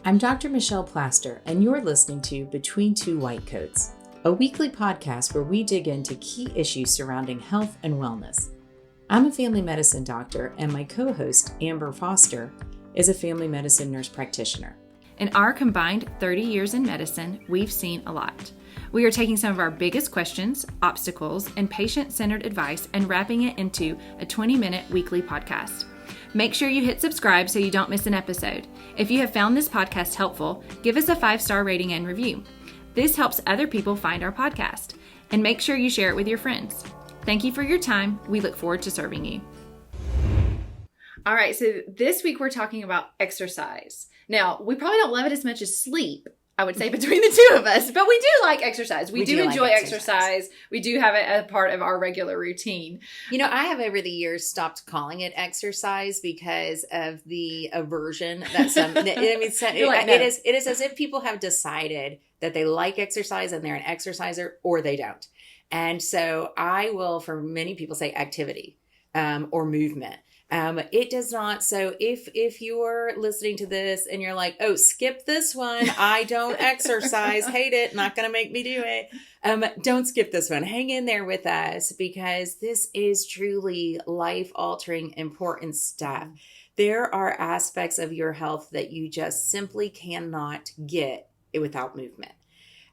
I'm Dr. Michelle Plaster, and you're listening to Between Two White Coats, a weekly podcast where we dig into key issues surrounding health and wellness. I'm a family medicine doctor, and my co-host, Amber Foster, is a family medicine nurse practitioner. In our combined 30 years in medicine, we've seen a lot. We are taking some of our biggest questions, obstacles, and patient-centered advice and wrapping it into a 20-minute weekly podcast. Make sure you hit subscribe so you don't miss an episode. If you have found this podcast helpful, give us a 5-star rating and review. This helps other people find our podcast. And make sure you share it with your friends. Thank you for your time. We look forward to serving you. All right, so this week we're talking about exercise. Now, we probably don't love it as much as sleep, I would say, between the two of us, but we do like exercise. We do enjoy exercise. We do have it as part of our regular routine. You know, I have over the years stopped calling it exercise because of the aversion that some, I mean, it is as if people have decided that they like exercise and they're an exerciser or they don't. And so I will, for many people, say activity or movement. It does not. So if you're listening to this and you're like, oh, skip this one. I don't exercise, hate it. Not going to make me do it. Don't skip this one. Hang in there with us because this is truly life altering, important stuff. There are aspects of your health that you just simply cannot get without movement.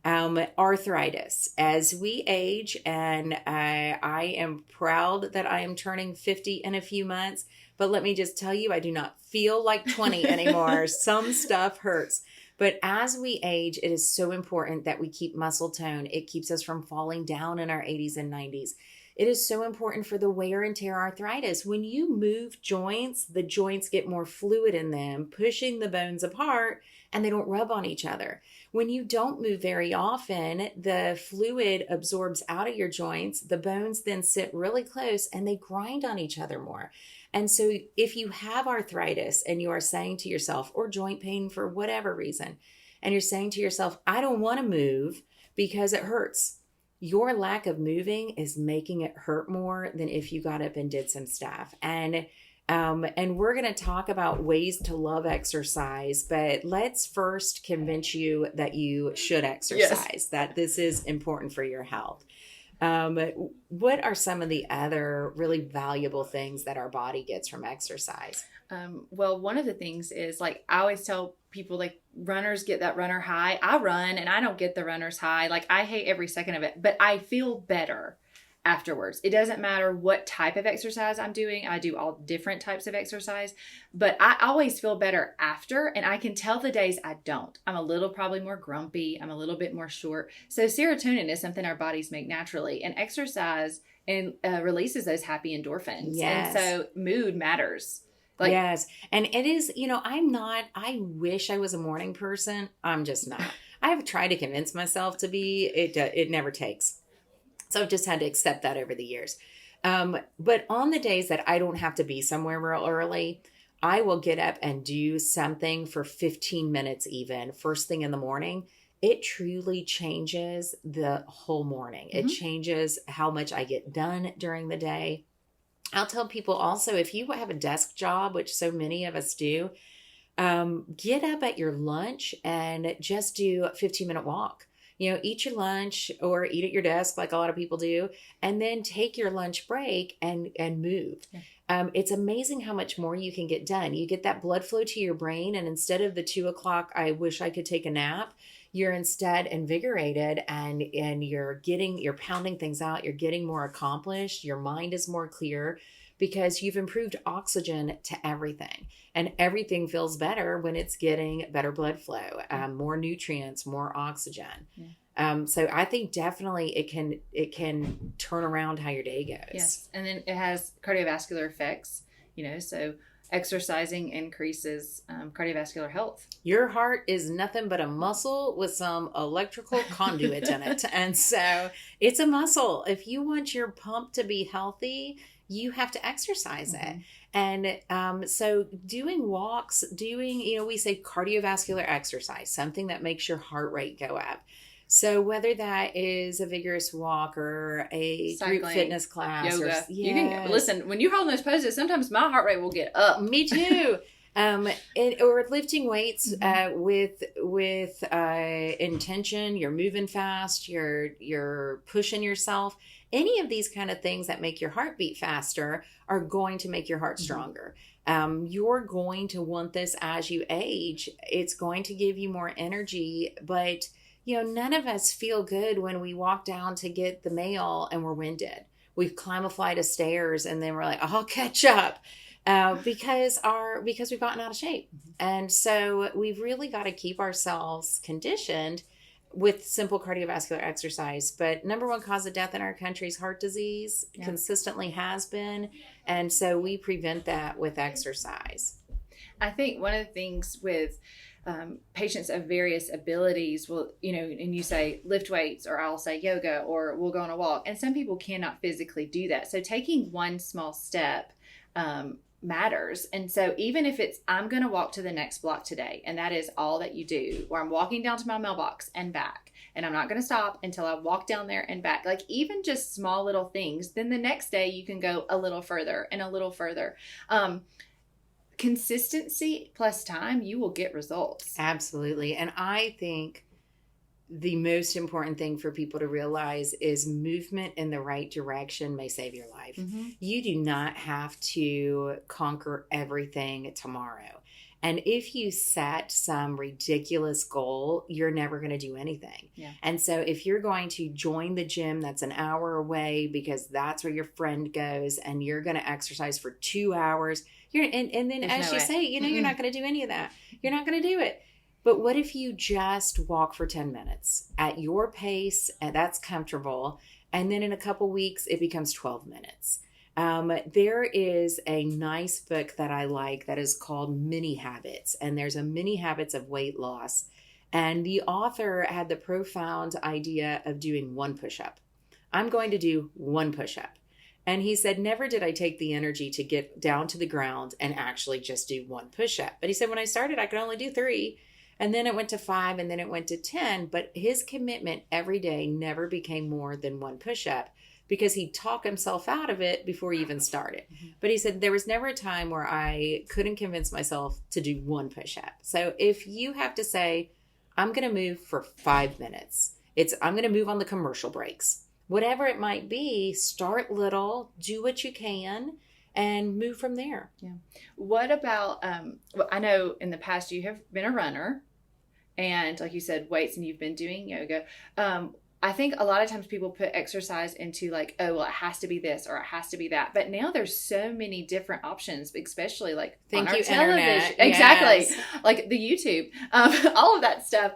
Arthritis. As we age, and I am proud that I am turning 50 in a few months, but let me just tell you, I do not feel like 20 anymore. Some stuff hurts. But as we age, it is so important that we keep muscle tone. It keeps us from falling down in our 80s and 90s. It is so important for the wear and tear arthritis. When you move joints, the joints get more fluid in them, pushing the bones apart, and they don't rub on each other. When you don't move very often, the fluid absorbs out of your joints. The bones then sit really close and they grind on each other more. And so if you have arthritis and you are saying to yourself, or joint pain for whatever reason, and you're saying to yourself, I don't want to move because it hurts. Your lack of moving is making it hurt more than if you got up and did some stuff. And we're going to talk about ways to love exercise, but let's first convince you that you should exercise, that this is important for your health. What are some of the other really valuable things that our body gets from exercise? Well, one of the things is, like, I always tell people, like, runners get that runner high. I run and I don't get the runner's high. Like, I hate every second of it, but I feel better afterwards. It doesn't matter what type of exercise I'm doing. I do all different types of exercise, but I always feel better after, and I can tell the days I don't. I'm a little probably more grumpy. I'm a little bit more short. So serotonin is something our bodies make naturally, and exercise releases those happy endorphins. Yes. And so mood matters. Yes. And it is, I wish I was a morning person. I'm just not. I have tried to convince myself to be. It never takes. So I've just had to accept that over the years. But on the days that I don't have to be somewhere real early, I will get up and do something for 15 minutes even, first thing in the morning. It truly changes the whole morning. Mm-hmm. It changes how much I get done during the day. I'll tell people also, if you have a desk job, which so many of us do, get up at your lunch and just do a 15-minute walk. Eat your lunch or eat at your desk like a lot of people do, and then take your lunch break and move. Yeah. It's amazing how much more you can get done. You get that blood flow to your brain, and instead of the 2:00, I wish I could take a nap, you're instead invigorated and you're pounding things out. You're getting more accomplished. Your mind is more clear because you've improved oxygen to everything, and everything feels better when it's getting better blood flow, more nutrients, more oxygen. Yeah. So I think definitely it can turn around how your day goes. Yes. And then it has cardiovascular effects, so exercising increases cardiovascular health. Your heart is nothing but a muscle with some electrical conduit in it. And so it's a muscle. If you want your pump to be healthy, you have to exercise it. And so doing walks, we say cardiovascular exercise, something that makes your heart rate go up. So whether that is a vigorous walk or a cycling, group fitness class, yoga, you can listen. When you're holding those poses, sometimes my heart rate will get up. Me too. Or lifting weights with intention. You're moving fast. You're pushing yourself. Any of these kind of things that make your heart beat faster are going to make your heart stronger. You're going to want this as you age. It's going to give you more energy, but none of us feel good when we walk down to get the mail and we're winded. We climb a flight of stairs and then we're like, I'll catch up. Because we've gotten out of shape. And so we've really got to keep ourselves conditioned with simple cardiovascular exercise. But number one cause of death in our country is heart disease, consistently has been. And so we prevent that with exercise. I think one of the things with patients of various abilities will, and you say lift weights, or I'll say yoga, or we'll go on a walk. And some people cannot physically do that. So taking one small step matters. And so even if it's, I'm going to walk to the next block today, and that is all that you do, or I'm walking down to my mailbox and back, and I'm not going to stop until I walk down there and back, like even just small little things, then the next day you can go a little further and a little further. Consistency plus time, you will get results. Absolutely. And I think the most important thing for people to realize is movement in the right direction may save your life. Mm-hmm. You do not have to conquer everything tomorrow. And if you set some ridiculous goal, you're never going to do anything. Yeah. And so if you're going to join the gym that's an hour away because that's where your friend goes, and you're going to exercise for 2 hours, and then there's as you say, you're not going to do any of that. You're not going to do it. But what if you just walk for 10 minutes at your pace, and that's comfortable, and then in a couple weeks it becomes 12 minutes? There is a nice book that I like that is called Mini Habits, and there's a Mini Habits of Weight Loss. And the author had the profound idea of doing one push-up. I'm going to do one push-up. And he said, never did I take the energy to get down to the ground and actually just do one push-up. But he said, when I started, I could only do 3. And then it went to 5, and then it went to 10. But his commitment every day never became more than one push-up, because he'd talk himself out of it before he even started. Mm-hmm. But he said, there was never a time where I couldn't convince myself to do one push-up. So if you have to say, I'm going to move for 5 minutes, I'm going to move on the commercial breaks. Whatever it might be, start little, do what you can, and move from there. Yeah. What about, I know in the past you have been a runner, and like you said, weights, and you've been doing yoga. I think a lot of times people put exercise into like, oh, well, it has to be this or it has to be that. But now there's so many different options, especially like Thank on you, our television. Internet. Exactly. Yes. Like the YouTube, all of that stuff.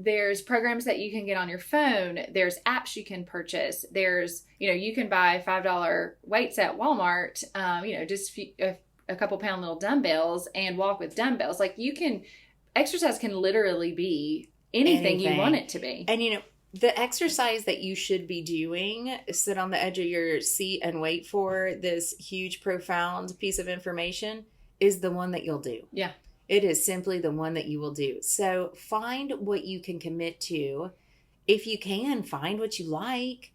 There's programs that you can get on your phone. There's apps you can purchase. There's, you can buy $5 weights at Walmart, just a couple pound little dumbbells and walk with dumbbells. Like exercise can literally be anything you want it to be. And the exercise that you should be doing, sit on the edge of your seat and wait for this huge, profound piece of information, is the one that you'll do. Yeah. It is simply the one that you will do. So find what you can commit to. If you can, find what you like.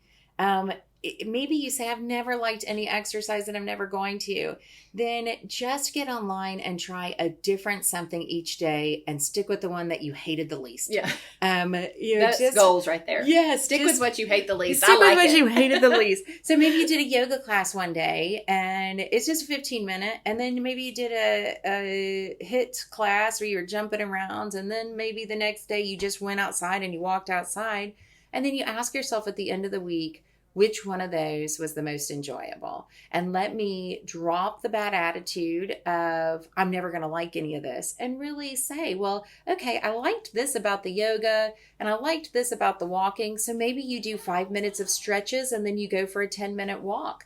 Maybe you say, I've never liked any exercise and I'm never going to. Then just get online and try a different something each day and stick with the one that you hated the least. Yeah. That's goals right there. Yeah. Stick with what you hate the least. Stick with what you hated the least. So maybe you did a yoga class one day and it's just 15 minutes. And then maybe you did a HIIT class where you were jumping around. And then maybe the next day you just went outside and you walked outside. And then you ask yourself at the end of the week, which one of those was the most enjoyable? And let me drop the bad attitude of, I'm never going to like any of this, and really say, well, okay, I liked this about the yoga and I liked this about the walking. So maybe you do 5 minutes of stretches and then you go for a 10-minute walk.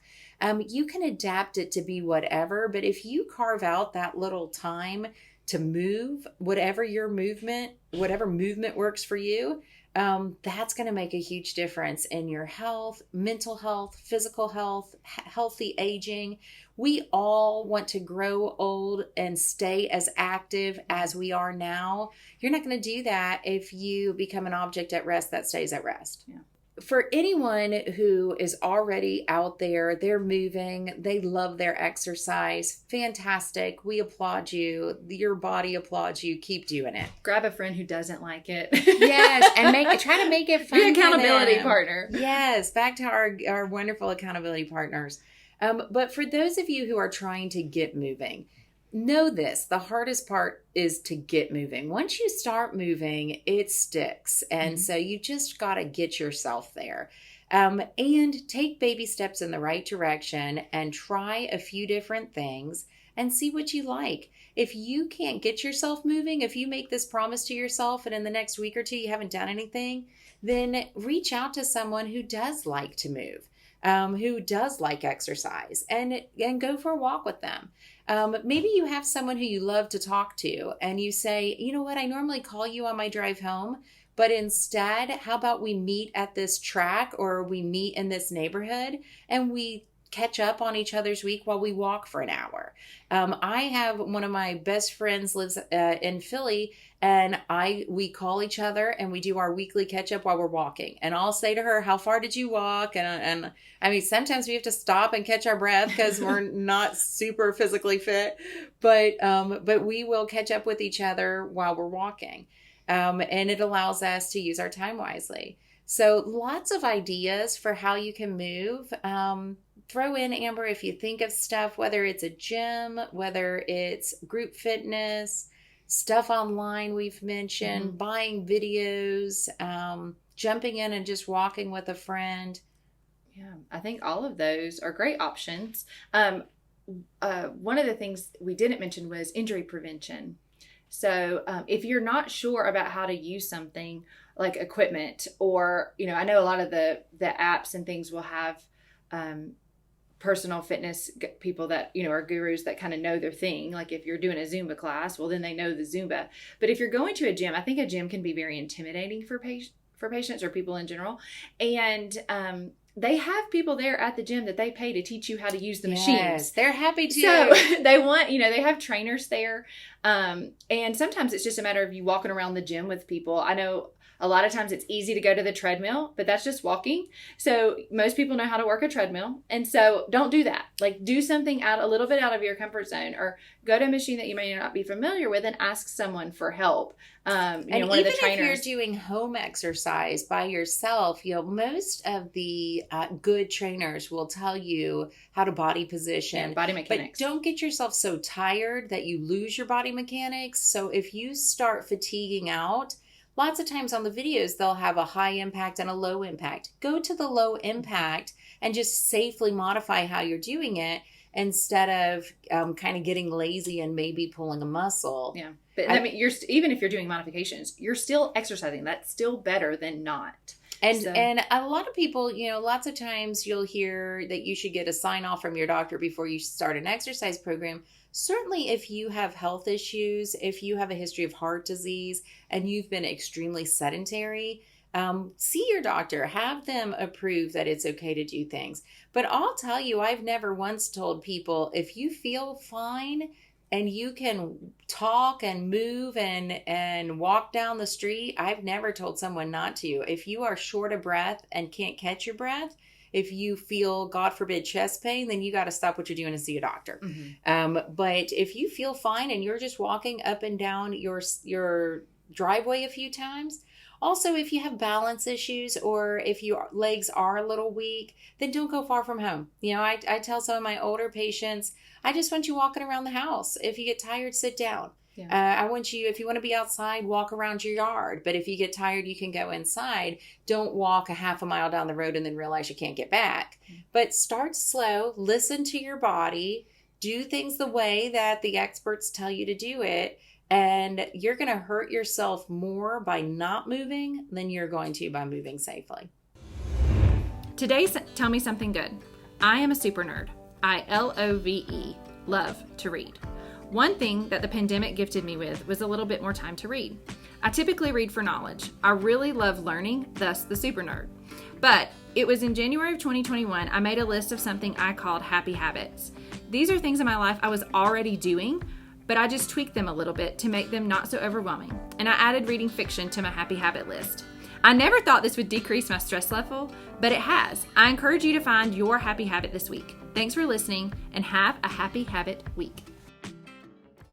You can adapt it to be whatever, but if you carve out that little time to move, whatever movement works for you, that's going to make a huge difference in your health, mental health, physical health, healthy aging. We all want to grow old and stay as active as we are now. You're not going to do that if you become an object at rest that stays at rest. Yeah. for anyone who is already out there, they're moving, they love their exercise, fantastic. We applaud you. Your body applauds you. Keep doing it. Grab a friend who doesn't like it. Yes, and try to make it fun. Be an accountability partner. Yes, back to our wonderful accountability partners. But for those of you who are trying to get moving, know this, the hardest part is to get moving. Once you start moving, it sticks. And so you just got to get yourself there. And take baby steps in the right direction and try a few different things and see what you like. If you can't get yourself moving, if you make this promise to yourself and in the next week or two you haven't done anything, then reach out to someone who does like to move, who does like exercise, and go for a walk with them. Maybe you have someone who you love to talk to and you say, you know what, I normally call you on my drive home, but instead, how about we meet at this track or we meet in this neighborhood and we catch up on each other's week while we walk for an hour. I have one of my best friends lives in Philly, and we call each other and we do our weekly catch up while we're walking. And I'll say to her, how far did you walk? And I mean, sometimes we have to stop and catch our breath because we're not super physically fit, but we will catch up with each other while we're walking. And it allows us to use our time wisely. So lots of ideas for how you can move. Throw in, Amber, if you think of stuff, whether it's a gym, whether it's group fitness, stuff online we've mentioned, buying videos, jumping in and just walking with a friend. Yeah, I think all of those are great options. One of the things we didn't mention was injury prevention. So if you're not sure about how to use something like equipment, or, I know a lot of the apps and things will have personal fitness people that, are gurus that kind of know their thing. Like if you're doing a Zumba class, well, then they know the Zumba. But if you're going to a gym, I think a gym can be very intimidating for patients or people in general. And they have people there at the gym that they pay to teach you how to use the machines. Yes, they're happy to. So they want, they have trainers there. And sometimes it's just a matter of you walking around the gym with people. I know a lot of times it's easy to go to the treadmill, but that's just walking. So most people know how to work a treadmill. And so don't do that. Like do something a little bit out of your comfort zone, or go to a machine that you may not be familiar with and ask someone for help. And one even of the trainers. If you're doing home exercise by yourself, most of the good trainers will tell you how to body position. Yeah, body mechanics. But don't get yourself so tired that you lose your body mechanics. So if you start fatiguing out, lots of times on the videos, they'll have a high impact and a low impact. Go to the low impact and just safely modify how you're doing it instead of kind of getting lazy and maybe pulling a muscle. Yeah. But I mean, even if you're doing modifications, you're still exercising. That's still better than not. And a lot of people, lots of times you'll hear that you should get a sign off from your doctor before you start an exercise program. Certainly if you have health issues, if you have a history of heart disease and you've been extremely sedentary, see your doctor, have them approve that it's okay to do things. But I'll tell you, I've never once told people, if you feel fine and you can talk and move and walk down the street, I've never told someone not to. If you are short of breath and can't catch your breath, if you feel, God forbid, chest pain, then you got to stop what you're doing and see a doctor. But if you feel fine and you're just walking up and down your driveway a few times, also if you have balance issues or if your legs are a little weak, then don't go far from home. I tell some of my older patients, I just want you walking around the house. If you get tired, sit down. Yeah. I want you, if you want to be outside, walk around your yard. But if you get tired, you can go inside. Don't walk a half a mile down the road and then realize you can't get back. But start slow, listen to your body, do things the way that the experts tell you to do it. And you're going to hurt yourself more by not moving than you're going to by moving safely. Today's Tell Me Something Good. I am a super nerd. I love to read. One thing that the pandemic gifted me with was a little bit more time to read. I typically read for knowledge. I really love learning, thus the super nerd. But it was in January of 2021, I made a list of something I called happy habits. These are things in my life I was already doing, but I just tweaked them a little bit to make them not so overwhelming. And I added reading fiction to my happy habit list. I never thought this would decrease my stress level, but it has. I encourage you to find your happy habit this week. Thanks for listening and have a happy habit week.